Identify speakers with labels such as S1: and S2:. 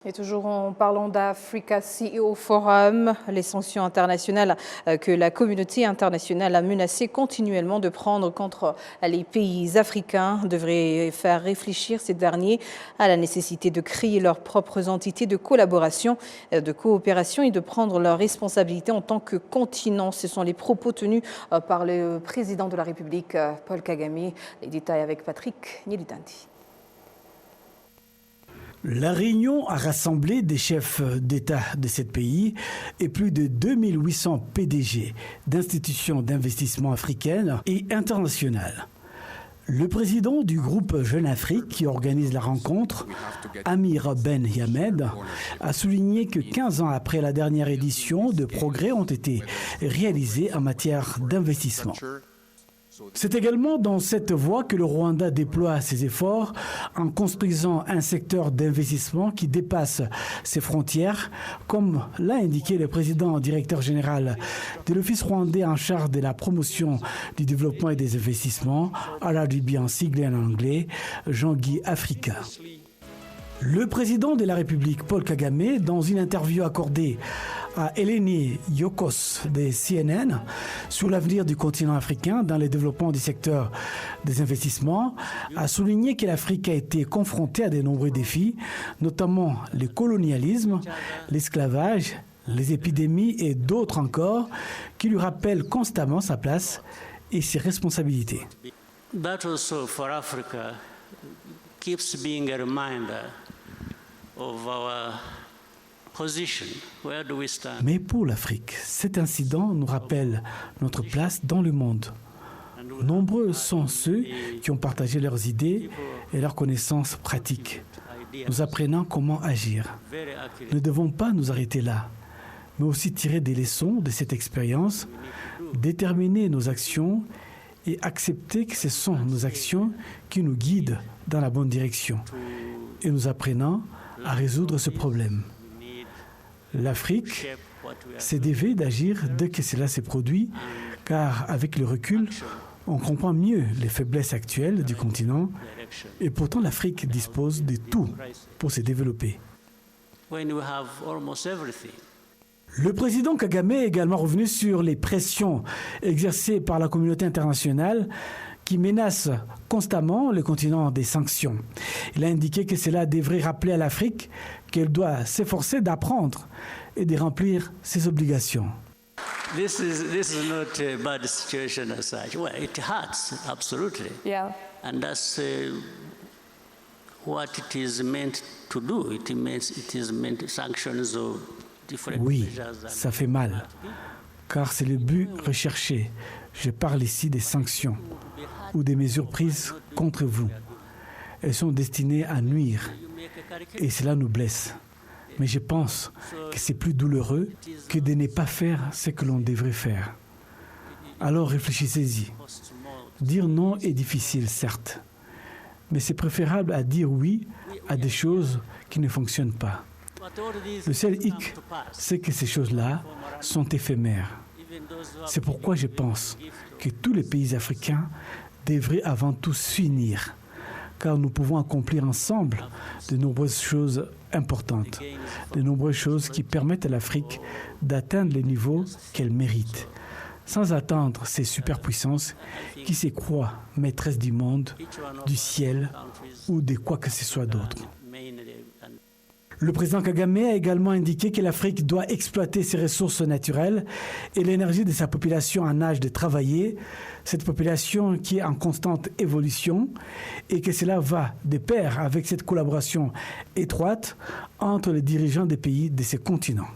S1: Et toujours en parlant d'Africa CEO Forum, les sanctions internationales que la communauté internationale a menacé continuellement de prendre contre les pays africains devraient faire réfléchir ces derniers à la nécessité de créer leurs propres entités de collaboration, de coopération et de prendre leurs responsabilités en tant que continent. Ce sont les propos tenus par le président de la République, Paul Kagame. Les détails avec Patrick Nyelitandi.
S2: La réunion a rassemblé des chefs d'État de ce pays et plus de 2800 PDG d'institutions d'investissement africaines et internationales. Le président du groupe Jeune Afrique qui organise la rencontre, Amir Ben Yamed, a souligné que 15 ans après la dernière édition, de progrès ont été réalisés en matière d'investissement. C'est également dans cette voie que le Rwanda déploie ses efforts en construisant un secteur d'investissement qui dépasse ses frontières, comme l'a indiqué le président directeur général de l'Office rwandais en charge de la promotion du développement et des investissements, RDB en sigle en anglais, Jean-Guy Africa. Le président de la République, Paul Kagame, dans une interview accordée à Eleni Yokos de CNN sur l'avenir du continent africain dans le développement du secteur des investissements, a souligné que l'Afrique a été confrontée à de nombreux défis, notamment le colonialisme, l'esclavage, les épidémies et d'autres encore, qui lui rappellent constamment sa place et ses responsabilités.
S3: That also for Africa keeps being a reminder of our position. Where do we stand?
S2: Mais pour l'Afrique, cet incident nous rappelle notre place dans le monde. Nombreux sont ceux qui ont partagé leurs idées et leurs connaissances pratiques, nous apprenant comment agir. Nous ne devons pas nous arrêter là, mais aussi tirer des leçons de cette expérience, déterminer nos actions et accepter que ce sont nos actions qui nous guident dans la bonne direction et nous apprenant à résoudre ce problème. L'Afrique s'est dévée d'agir dès que cela s'est produit, car avec le recul, on comprend mieux les faiblesses actuelles du continent et pourtant l'Afrique dispose de tout pour se développer. Le président Kagame est également revenu sur les pressions exercées par la communauté internationale qui menacent constamment le continent des sanctions. Il a indiqué que cela devrait rappeler à l'Afrique qu'elle doit s'efforcer d'apprendre et de remplir ses obligations.
S3: This is not a bad situation as such. Well, it hurts, absolutely.
S1: Yeah.
S3: And that's what it is meant to do. It is meant sanctions of different
S2: Oui,
S3: measures.
S2: ça fait mal, car c'est le but recherché. Je parle ici des sanctions ou des mesures prises contre vous. Elles sont destinées à nuire et cela nous blesse. Mais je pense que c'est plus douloureux que de ne pas faire ce que l'on devrait faire. Alors réfléchissez-y. Dire non est difficile, certes, mais c'est préférable à dire oui à des choses qui ne fonctionnent pas. Le seul hic, c'est que ces choses-là sont éphémères. C'est pourquoi je pense que tous les pays africains devraient avant tout s'unir, car nous pouvons accomplir ensemble de nombreuses choses importantes, de nombreuses choses qui permettent à l'Afrique d'atteindre les niveaux qu'elle mérite, sans attendre ces superpuissances qui se croient maîtresses du monde, du ciel ou de quoi que ce soit d'autre. Le président Kagame a également indiqué que l'Afrique doit exploiter ses ressources naturelles et l'énergie de sa population en âge de travailler, cette population qui est en constante évolution, et que cela va de pair avec cette collaboration étroite entre les dirigeants des pays de ce continent.